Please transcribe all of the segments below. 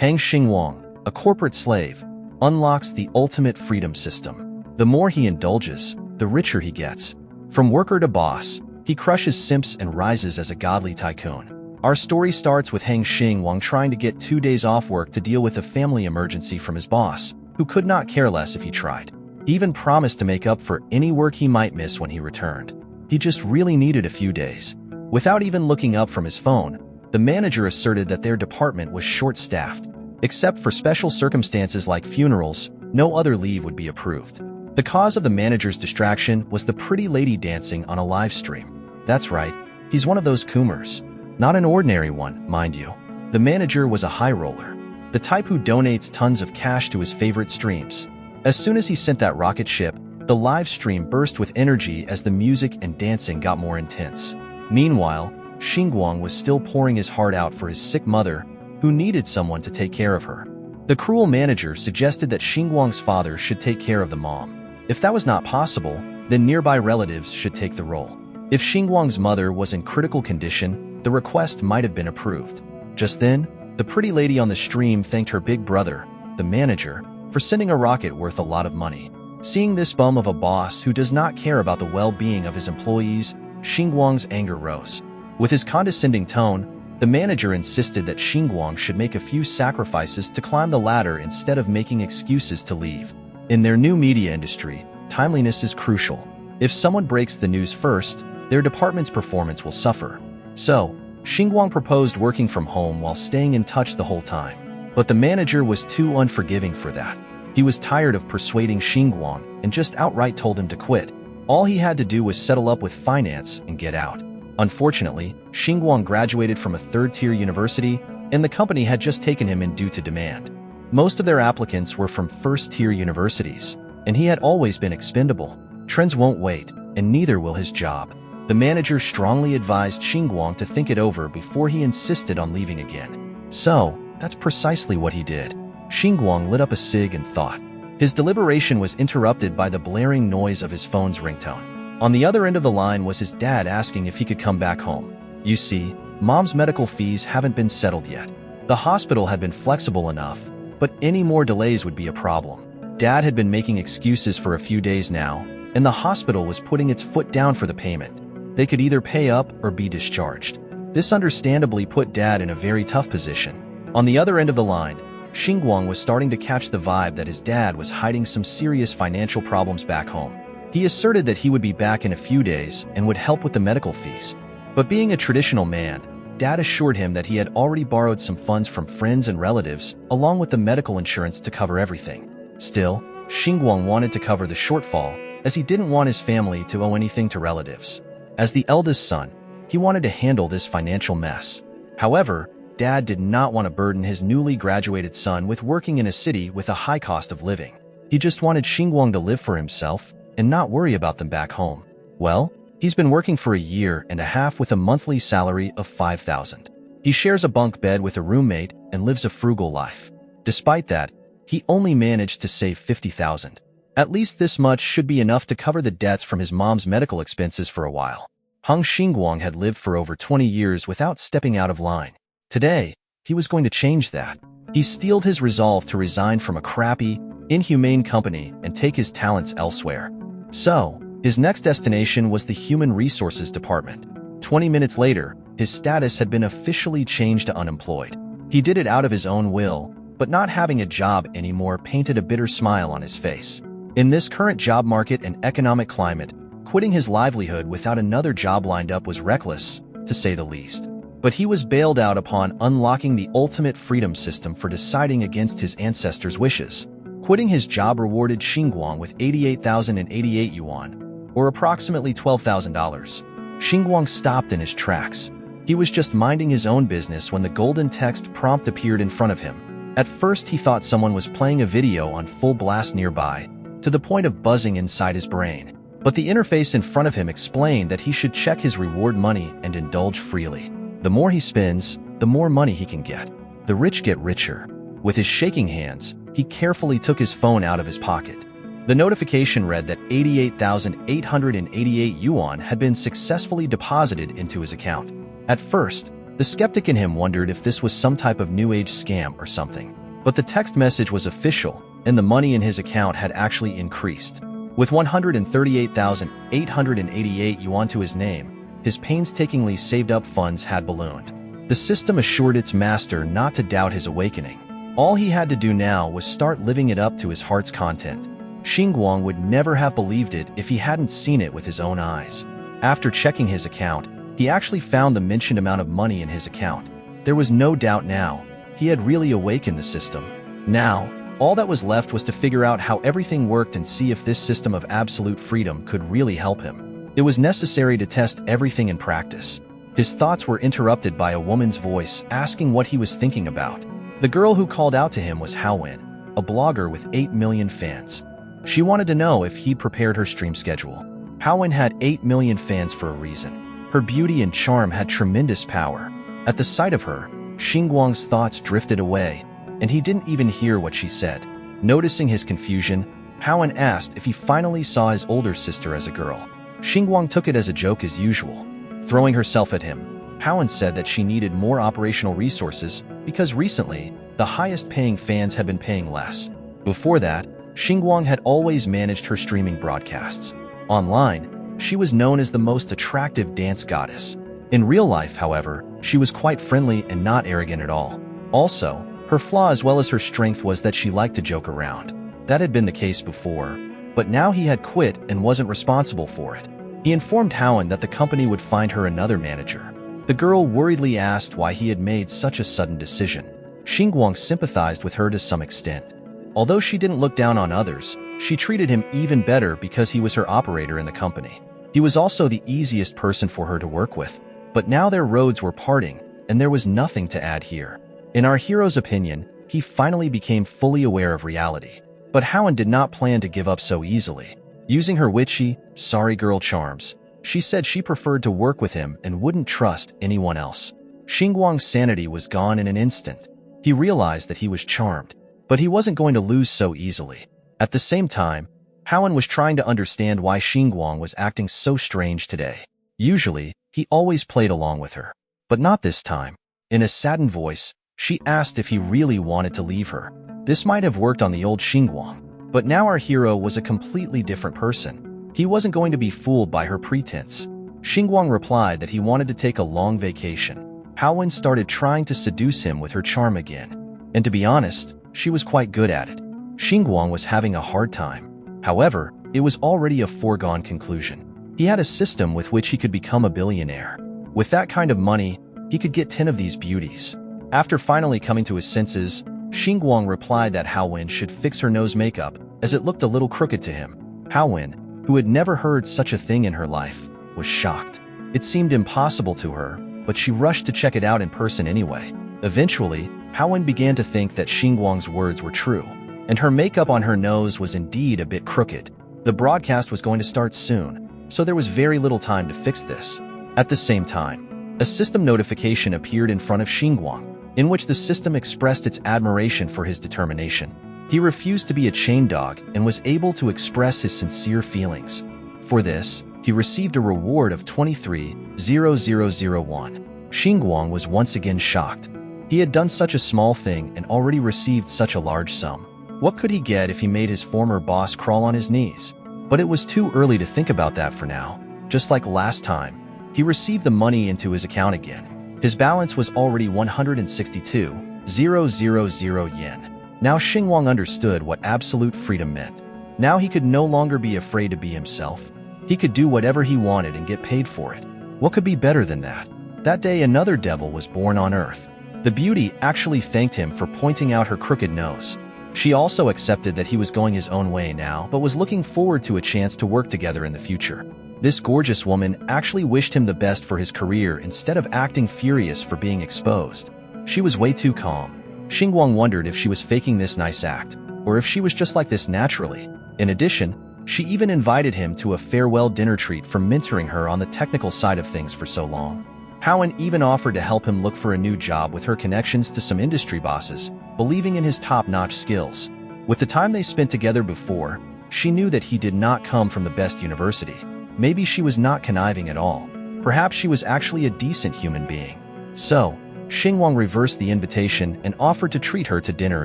Hang Xingwang, a corporate slave, unlocks the ultimate freedom system. The more he indulges, the richer he gets. From worker to boss, he crushes simps and rises as a godly tycoon. Our story starts with Hang Xingwang trying to get 2 days off work to deal with a family emergency from his boss, who could not care less if he tried. He even promised to make up for any work he might miss when he returned. He just really needed a few days. Without even looking up from his phone, the manager asserted that their department was short-staffed. Except for special circumstances like funerals, no other leave would be approved. The cause of the manager's distraction was the pretty lady dancing on a live stream. That's right, he's one of those coomers. Not an ordinary one, mind you. The manager was a high roller, the type who donates tons of cash to his favorite streams. As soon as he sent that rocket ship, the live stream burst with energy as the music and dancing got more intense. Meanwhile, Xingwang was still pouring his heart out for his sick mother, who needed someone to take care of her. The cruel manager suggested that Xingwang's father should take care of the mom. If that was not possible, then nearby relatives should take the role. If Xingwang's mother was in critical condition, the request might have been approved. Just then, the pretty lady on the stream thanked her big brother, the manager, for sending a rocket worth a lot of money. Seeing this bum of a boss who does not care about the well-being of his employees, Xingwang's anger rose. With his condescending tone, the manager insisted that Xingwang should make a few sacrifices to climb the ladder instead of making excuses to leave. In their new media industry, timeliness is crucial. If someone breaks the news first, their department's performance will suffer. So, Xingwang proposed working from home while staying in touch the whole time. But the manager was too unforgiving for that. He was tired of persuading Xingwang and just outright told him to quit. All he had to do was settle up with finance and get out. Unfortunately, Xingwang graduated from a third-tier university, and the company had just taken him in due to demand. Most of their applicants were from first-tier universities, and he had always been expendable. Trends won't wait, and neither will his job. The manager strongly advised Xingwang to think it over before he insisted on leaving again. So, that's precisely what he did. Xingwang lit up a cig and thought. His deliberation was interrupted by the blaring noise of his phone's ringtone. On the other end of the line was his dad asking if he could come back home. You see, Mom's medical fees haven't been settled yet. The hospital had been flexible enough, but any more delays would be a problem. Dad had been making excuses for a few days now, and the hospital was putting its foot down for the payment. They could either pay up or be discharged. This understandably put Dad in a very tough position. On the other end of the line, Xingwang was starting to catch the vibe that his dad was hiding some serious financial problems back home. He asserted that he would be back in a few days and would help with the medical fees. But being a traditional man, Dad assured him that he had already borrowed some funds from friends and relatives, along with the medical insurance to cover everything. Still, Xingwang wanted to cover the shortfall, as he didn't want his family to owe anything to relatives. As the eldest son, he wanted to handle this financial mess. However, Dad did not want to burden his newly graduated son with working in a city with a high cost of living. He just wanted Xingwang to live for himself and not worry about them back home. Well, he's been working for a year and a half with a monthly salary of 5,000. He shares a bunk bed with a roommate and lives a frugal life. Despite that, he only managed to save 50,000. At least this much should be enough to cover the debts from his mom's medical expenses for a while. Hang Xingwang had lived for over 20 years without stepping out of line. Today, he was going to change that. He steeled his resolve to resign from a crappy, inhumane company and take his talents elsewhere. So, his next destination was the Human Resources Department. 20 minutes later, his status had been officially changed to unemployed. He did it out of his own will, but not having a job anymore painted a bitter smile on his face. In this current job market and economic climate, quitting his livelihood without another job lined up was reckless, to say the least. But he was bailed out upon unlocking the ultimate freedom system for deciding against his ancestors' wishes. Quitting his job rewarded Xingwang with 88,088 yuan, or approximately $12,000. Xingwang stopped in his tracks. He was just minding his own business when the golden text prompt appeared in front of him. At first, he thought someone was playing a video on full blast nearby, to the point of buzzing inside his brain. But the interface in front of him explained that he should check his reward money and indulge freely. The more he spends, the more money he can get. The rich get richer. With his shaking hands, he carefully took his phone out of his pocket. The notification read that 88,888 yuan had been successfully deposited into his account. At first, The skeptic in him wondered if this was some type of new age scam or something. But the text message was official, and the money in his account had actually increased. With 138,888 yuan to his name, his painstakingly saved up funds had ballooned. The system assured its master not to doubt his awakening. All he had to do now was start living it up to his heart's content. Xingwang would never have believed it if he hadn't seen it with his own eyes. After checking his account, he actually found the mentioned amount of money in his account. There was no doubt now, he had really awakened the system. Now, all that was left was to figure out how everything worked and see if this system of absolute freedom could really help him. It was necessary to test everything in practice. His thoughts were interrupted by a woman's voice asking what he was thinking about. The girl who called out to him was Haowen, a blogger with 8 million fans. She wanted to know if he'd prepared her stream schedule. Haowen had 8 million fans for a reason. Her beauty and charm had tremendous power. At the sight of her, Xingwang's thoughts drifted away, and he didn't even hear what she said. Noticing his confusion, Haowen asked if he finally saw his older sister as a girl. Xingwang took it as a joke as usual. Throwing herself at him, Haowen said that she needed more operational resources because recently, the highest-paying fans had been paying less. Before that, Xingwang had always managed her streaming broadcasts. Online, she was known as the most attractive dance goddess. In real life, however, she was quite friendly and not arrogant at all. Also, her flaw as well as her strength was that she liked to joke around. That had been the case before, but now he had quit and wasn't responsible for it. He informed Haowen that the company would find her another manager. The girl worriedly asked why he had made such a sudden decision. Xingwang sympathized with her to some extent. Although she didn't look down on others, she treated him even better because he was her operator in the company. He was also the easiest person for her to work with. But now their roads were parting, and there was nothing to add here. In our hero's opinion, he finally became fully aware of reality. But Haowen did not plan to give up so easily. Using her witchy, sorry girl charms, she said she preferred to work with him and wouldn't trust anyone else. Xingwang's sanity was gone in an instant. He realized that he was charmed, but he wasn't going to lose so easily. At the same time, Haowen was trying to understand why Xingwang was acting so strange today. Usually, he always played along with her, but not this time. In a saddened voice, she asked if he really wanted to leave her. This might have worked on the old Xingwang, but now our hero was a completely different person. He wasn't going to be fooled by her pretense. Xingwang replied that he wanted to take a long vacation. Haowen started trying to seduce him with her charm again. And to be honest, she was quite good at it. Xingwang was having a hard time. However, it was already a foregone conclusion. He had a system with which he could become a billionaire. With that kind of money, he could get 10 of these beauties. After finally coming to his senses, Xingwang replied that Haowen should fix her nose makeup as it looked a little crooked to him. Haowen, who had never heard such a thing in her life, was shocked. It seemed impossible to her, but she rushed to check it out in person anyway. Eventually, Haowen began to think that Xingwang's words were true, and her makeup on her nose was indeed a bit crooked. The broadcast was going to start soon, so there was very little time to fix this. At the same time, a system notification appeared in front of Xingwang, in which the system expressed its admiration for his determination. He refused to be a chain dog and was able to express his sincere feelings. For this, he received a reward of 23,001. Xingwang was once again shocked. He had done such a small thing and already received such a large sum. What could he get if he made his former boss crawl on his knees? But it was too early to think about that for now. Just like last time, he received the money into his account again. His balance was already 162,000 yen. Now Xingwang understood what absolute freedom meant. Now he could no longer be afraid to be himself. He could do whatever he wanted and get paid for it. What could be better than that? That day another devil was born on Earth. The beauty actually thanked him for pointing out her crooked nose. She also accepted that he was going his own way now, but was looking forward to a chance to work together in the future. This gorgeous woman actually wished him the best for his career instead of acting furious for being exposed. She was way too calm. Xingwang wondered if she was faking this nice act, or if she was just like this naturally. In addition, she even invited him to a farewell dinner treat for mentoring her on the technical side of things for so long. Haowen even offered to help him look for a new job with her connections to some industry bosses, believing in his top-notch skills. With the time they spent together before, she knew that he did not come from the best university. Maybe she was not conniving at all. Perhaps she was actually a decent human being. So, Xingwang reversed the invitation and offered to treat her to dinner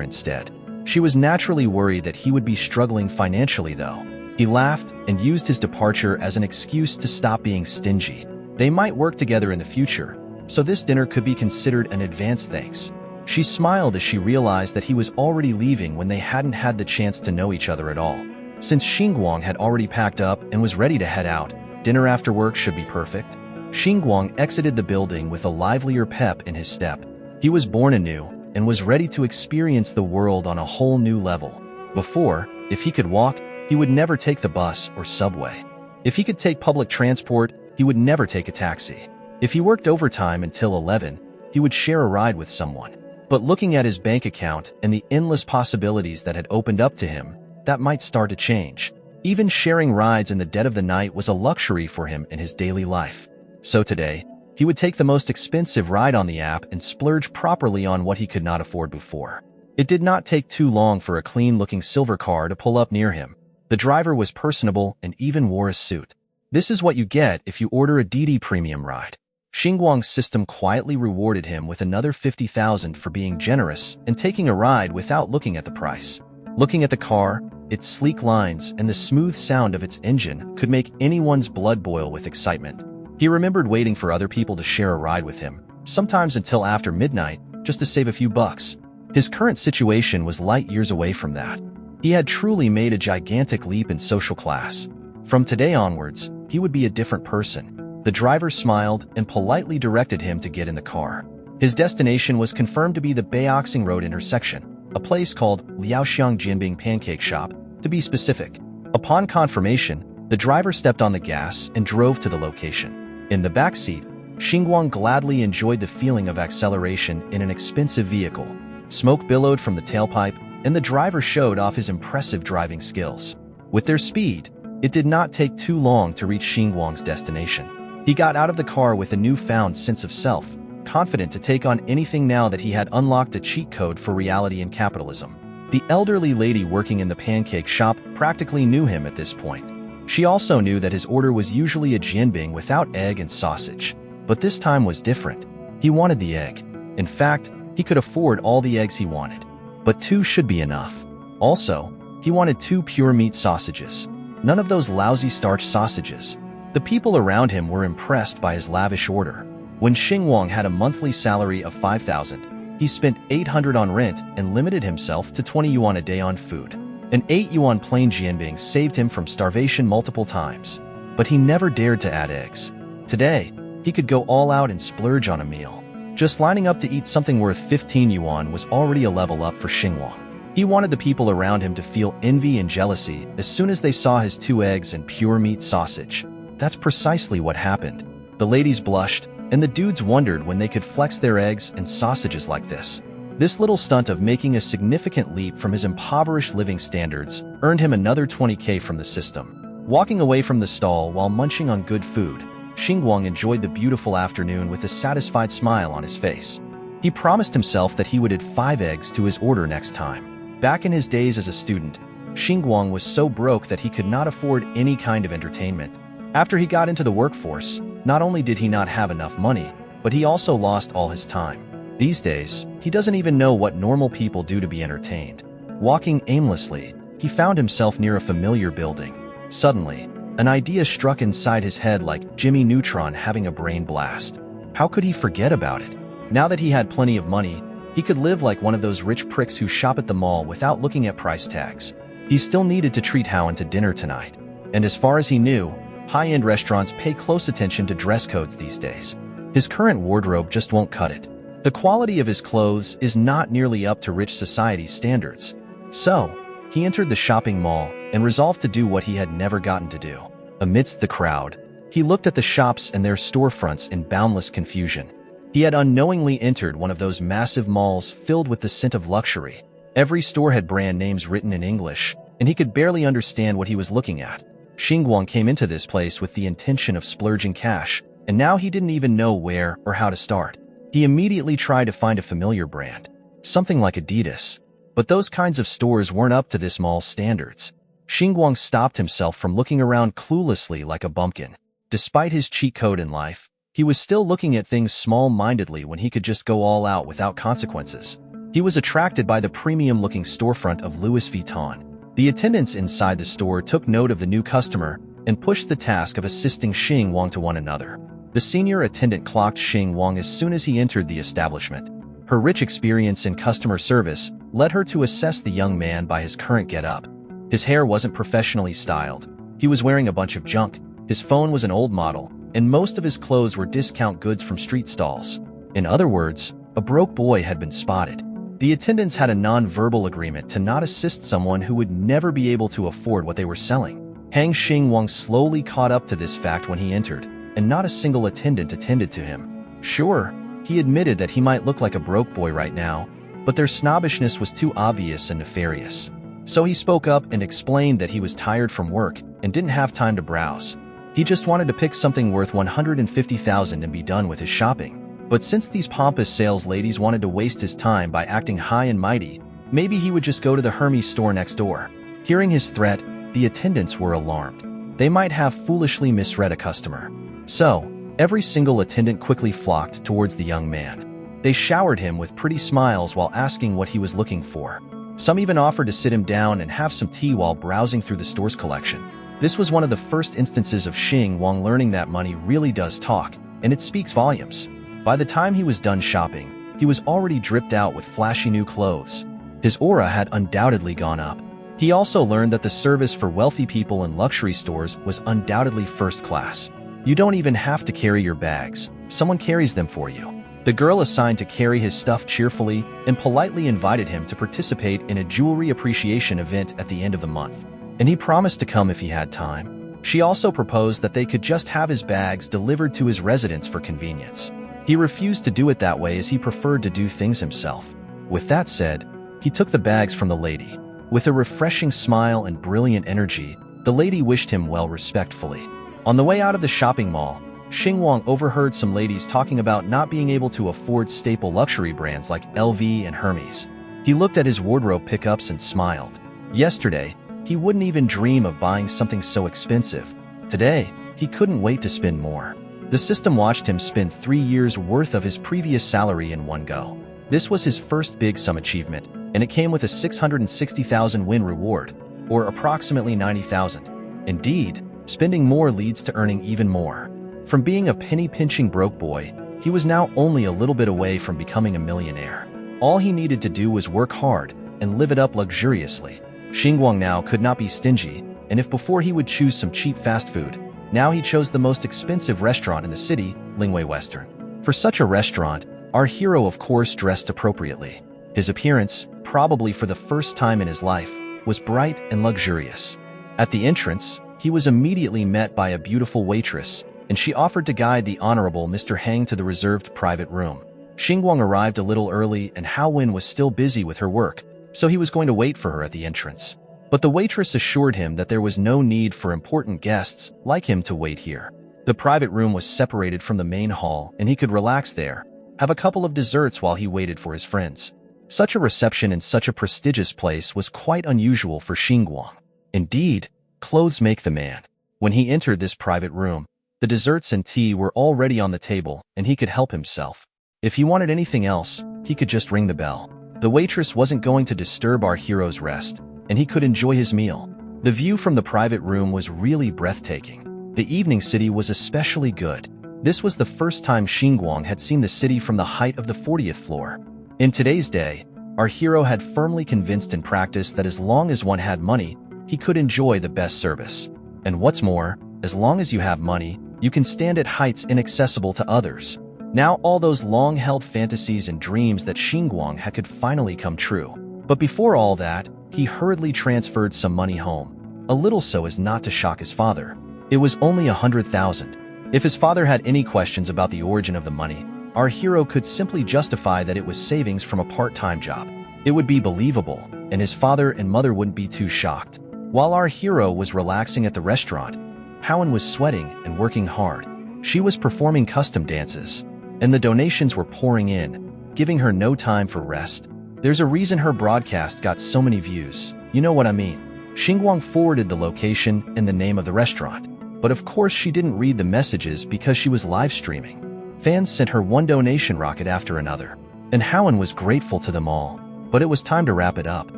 instead. She was naturally worried that he would be struggling financially though. He laughed and used his departure as an excuse to stop being stingy. They might work together in the future, so this dinner could be considered an advance thanks. She smiled as she realized that he was already leaving when they hadn't had the chance to know each other at all. Since Xingwang had already packed up and was ready to head out, dinner after work should be perfect. Xingwang exited the building with a livelier pep in his step. He was born anew and was ready to experience the world on a whole new level. Before, if he could walk, he would never take the bus or subway. If he could take public transport, he would never take a taxi. If he worked overtime until 11, he would share a ride with someone. But looking at his bank account and the endless possibilities that had opened up to him, that might start to change. Even sharing rides in the dead of the night was a luxury for him in his daily life. So today, he would take the most expensive ride on the app and splurge properly on what he could not afford before. It did not take too long for a clean-looking silver car to pull up near him. The driver was personable and even wore a suit. This is what you get if you order a DD Premium ride. Xingwang's system quietly rewarded him with another 50,000 for being generous and taking a ride without looking at the price. Looking at the car, its sleek lines and the smooth sound of its engine could make anyone's blood boil with excitement. He remembered waiting for other people to share a ride with him, sometimes until after midnight, just to save a few bucks. His current situation was light years away from that. He had truly made a gigantic leap in social class. From today onwards, he would be a different person. The driver smiled and politely directed him to get in the car. His destination was confirmed to be the Baoxing Road intersection, a place called Liaoxiang Jinbing Pancake Shop, to be specific. Upon confirmation, the driver stepped on the gas and drove to the location. In the backseat, Xingwang gladly enjoyed the feeling of acceleration in an expensive vehicle. Smoke billowed from the tailpipe, and the driver showed off his impressive driving skills. With their speed, it did not take too long to reach Xingwang's destination. He got out of the car with a newfound sense of self, confident to take on anything now that he had unlocked a cheat code for reality and capitalism. The elderly lady working in the pancake shop practically knew him at this point. She also knew that his order was usually a jianbing without egg and sausage. But this time was different. He wanted the egg. In fact, he could afford all the eggs he wanted. But 2 should be enough. Also, he wanted 2 pure meat sausages. None of those lousy starch sausages. The people around him were impressed by his lavish order. When Xingwang had a monthly salary of 5,000, he spent 800 on rent and limited himself to 20 yuan a day on food. An 8 yuan plain jianbing saved him from starvation multiple times. But he never dared to add eggs. Today, he could go all out and splurge on a meal. Just lining up to eat something worth 15 yuan was already a level up for Xingwang. He wanted the people around him to feel envy and jealousy as soon as they saw his 2 eggs and pure meat sausage. That's precisely what happened. The ladies blushed, and the dudes wondered when they could flex their eggs and sausages like this. This little stunt of making a significant leap from his impoverished living standards earned him another 20K from the system. Walking away from the stall while munching on good food, Xingwang enjoyed the beautiful afternoon with a satisfied smile on his face. He promised himself that he would add 5 eggs to his order next time. Back in his days as a student, Xingwang was so broke that he could not afford any kind of entertainment. After he got into the workforce, not only did he not have enough money, but he also lost all his time. These days, he doesn't even know what normal people do to be entertained. Walking aimlessly, he found himself near a familiar building. Suddenly, an idea struck inside his head like Jimmy Neutron having a brain blast. How could he forget about it? Now that he had plenty of money, he could live like one of those rich pricks who shop at the mall without looking at price tags. He still needed to treat Howen to dinner tonight. And as far as he knew, high-end restaurants pay close attention to dress codes these days. His current wardrobe just won't cut it. The quality of his clothes is not nearly up to rich society's standards. So, he entered the shopping mall and resolved to do what he had never gotten to do. Amidst the crowd, he looked at the shops and their storefronts in boundless confusion. He had unknowingly entered one of those massive malls filled with the scent of luxury. Every store had brand names written in English, and he could barely understand what he was looking at. Xingwang came into this place with the intention of splurging cash, and now he didn't even know where or how to start. He immediately tried to find a familiar brand, something like Adidas. But those kinds of stores weren't up to this mall's standards. Xingwang stopped himself from looking around cluelessly like a bumpkin. Despite his cheat code in life, He was still looking at things small-mindedly when he could just go all out without consequences. He was attracted by the premium-looking storefront of Louis Vuitton. The attendants inside the store took note of the new customer and pushed the task of assisting Xingwang to one another. The senior attendant clocked Xingwang as soon as he entered the establishment. Her rich experience in customer service led her to assess the young man by his current get-up. His hair wasn't professionally styled. He was wearing a bunch of junk, his phone was an old model, and most of his clothes were discount goods from street stalls. In other words, a broke boy had been spotted. The attendants had a non-verbal agreement to not assist someone who would never be able to afford what they were selling. Xingwang slowly caught up to this fact when he entered, and not a single attendant attended to him. Sure, he admitted that he might look like a broke boy right now, but their snobbishness was too obvious and nefarious. So he spoke up and explained that he was tired from work and didn't have time to browse. He just wanted to pick something worth 150,000 and be done with his shopping. But since these pompous sales ladies wanted to waste his time by acting high and mighty, maybe he would just go to the Hermes store next door. Hearing his threat, the attendants were alarmed. They might have foolishly misread a customer. So, every single attendant quickly flocked towards the young man. They showered him with pretty smiles while asking what he was looking for. Some even offered to sit him down and have some tea while browsing through the store's collection. This was one of the first instances of Xingwang learning that money really does talk, and it speaks volumes. By the time he was done shopping, he was already dripped out with flashy new clothes. His aura had undoubtedly gone up. He also learned that the service for wealthy people in luxury stores was undoubtedly first class. You don't even have to carry your bags. Someone carries them for you. The girl assigned to carry his stuff cheerfully and politely invited him to participate in a jewelry appreciation event at the end of the month, and he promised to come if he had time. She also proposed that they could just have his bags delivered to his residence for convenience. He refused to do it that way as he preferred to do things himself. With that said, he took the bags from the lady. With a refreshing smile and brilliant energy, the lady wished him well respectfully. On the way out of the shopping mall, Xingwang overheard some ladies talking about not being able to afford staple luxury brands like LV and Hermes. He looked at his wardrobe pickups and smiled. Yesterday, he wouldn't even dream of buying something so expensive. Today, he couldn't wait to spend more. The system watched him spend 3 years' worth of his previous salary in one go. This was his first big sum achievement, and it came with a 660,000 win reward, or approximately 90,000. Indeed, spending more leads to earning even more. From being a penny-pinching broke boy, he was now only a little bit away from becoming a millionaire. All he needed to do was work hard and live it up luxuriously. Xingwang now could not be stingy, and if before he would choose some cheap fast food, now he chose the most expensive restaurant in the city, Lingwei Western. For such a restaurant, our hero of course dressed appropriately. His appearance, probably for the first time in his life, was bright and luxurious. At the entrance, he was immediately met by a beautiful waitress, and she offered to guide the Honorable Mr. Hang to the reserved private room. Xingwang arrived a little early and Hao Wen was still busy with her work, so he was going to wait for her at the entrance. But the waitress assured him that there was no need for important guests like him to wait here. The private room was separated from the main hall and he could relax there, have a couple of desserts while he waited for his friends. Such a reception in such a prestigious place was quite unusual for Xingwang. Indeed, clothes make the man. When he entered this private room, the desserts and tea were already on the table and he could help himself. If he wanted anything else, he could just ring the bell. The waitress wasn't going to disturb our hero's rest, and he could enjoy his meal. The view from the private room was really breathtaking. The evening city was especially good. This was the first time Xingwang had seen the city from the height of the 40th floor. In today's day, our hero had firmly convinced in practice that as long as one had money, he could enjoy the best service. And what's more, as long as you have money, you can stand at heights inaccessible to others. Now all those long-held fantasies and dreams that Xingwang had could finally come true. But before all that, he hurriedly transferred some money home, a little so as not to shock his father. It was only 100,000. If his father had any questions about the origin of the money, our hero could simply justify that it was savings from a part-time job. It would be believable, and his father and mother wouldn't be too shocked. While our hero was relaxing at the restaurant, Howen was sweating and working hard. She was performing custom dances, and the donations were pouring in, giving her no time for rest. There's a reason her broadcast got so many views. You know what I mean. Xingwang forwarded the location and the name of the restaurant. But of course she didn't read the messages because she was live streaming. Fans sent her one donation rocket after another, and Howen was grateful to them all. But it was time to wrap it up.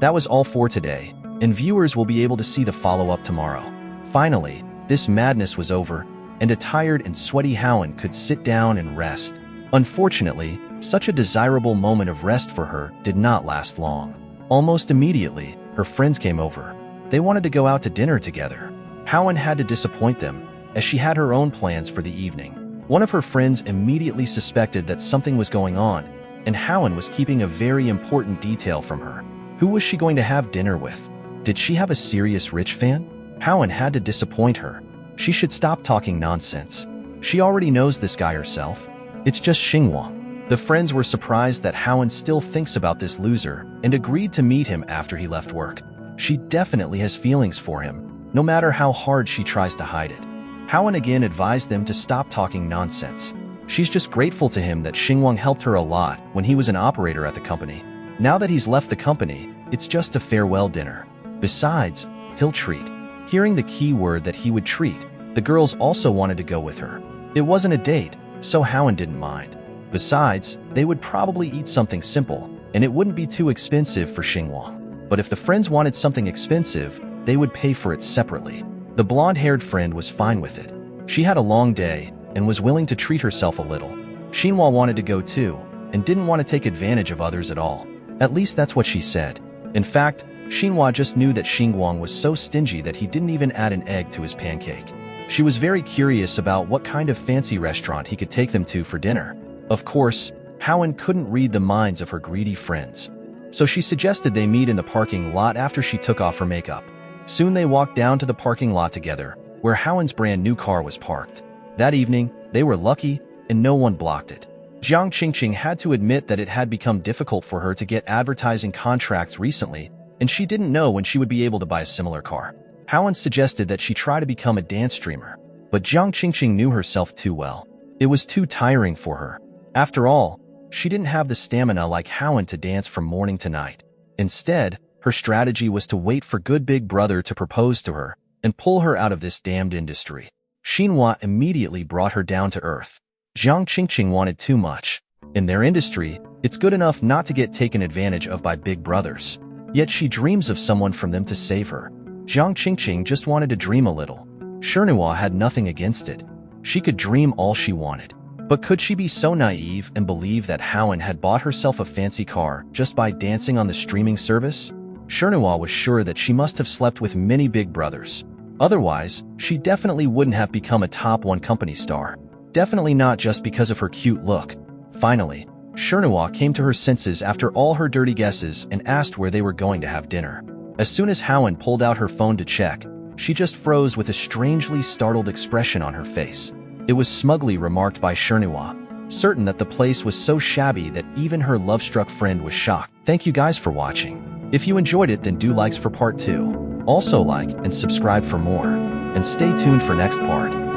That was all for today, and viewers will be able to see the follow-up tomorrow. Finally, this madness was over, and a tired and sweaty Howen could sit down and rest. Unfortunately, such a desirable moment of rest for her did not last long. Almost immediately, her friends came over. They wanted to go out to dinner together. Howen had to disappoint them, as she had her own plans for the evening. One of her friends immediately suspected that something was going on, and Howen was keeping a very important detail from her. Who was she going to have dinner with? Did she have a serious rich fan? Howen had to disappoint her. She should stop talking nonsense. She already knows this guy herself. It's just Xingwang. The friends were surprised that Howen still thinks about this loser and agreed to meet him after he left work. She definitely has feelings for him, no matter how hard she tries to hide it. Howen again advised them to stop talking nonsense. She's just grateful to him that Xingwang helped her a lot when he was an operator at the company. Now that he's left the company, it's just a farewell dinner. Besides, he'll treat. Hearing the key word that he would treat, the girls also wanted to go with her. It wasn't a date, so Howen didn't mind. Besides, they would probably eat something simple, and it wouldn't be too expensive for Xingwang. But if the friends wanted something expensive, they would pay for it separately. The blonde-haired friend was fine with it. She had a long day and was willing to treat herself a little. Xinhua wanted to go too, and didn't want to take advantage of others at all. At least that's what she said. In fact, Xinhua just knew that Xingwang was so stingy that he didn't even add an egg to his pancake. She was very curious about what kind of fancy restaurant he could take them to for dinner. Of course, Howen couldn't read the minds of her greedy friends, so she suggested they meet in the parking lot after she took off her makeup. Soon they walked down to the parking lot together, where Howen's brand new car was parked. That evening, they were lucky, and no one blocked it. Jiang Qingqing had to admit that it had become difficult for her to get advertising contracts recently, and she didn't know when she would be able to buy a similar car. Howen suggested that she try to become a dance streamer, but Jiang Qingqing knew herself too well. It was too tiring for her. After all, she didn't have the stamina like Howen to dance from morning to night. Instead, her strategy was to wait for good big brother to propose to her and pull her out of this damned industry. Xinhua immediately brought her down to earth. Jiang Qingqing wanted too much. In their industry, it's good enough not to get taken advantage of by big brothers. Yet she dreams of someone from them to save her. Jiang Qingqing just wanted to dream a little. Xinhua had nothing against it. She could dream all she wanted. But could she be so naive and believe that Howen had bought herself a fancy car just by dancing on the streaming service? Xinhua was sure that she must have slept with many big brothers. Otherwise, she definitely wouldn't have become a top 1 company star. Definitely not just because of her cute look. Finally, Xinhua came to her senses after all her dirty guesses and asked where they were going to have dinner. As soon as Howen pulled out her phone to check, she just froze with a strangely startled expression on her face. It was smugly remarked by Xinhua, certain that the place was so shabby that even her love-struck friend was shocked. Thank you guys for watching. If you enjoyed it, then do likes for part 2. Also like and subscribe for more, and stay tuned for next part.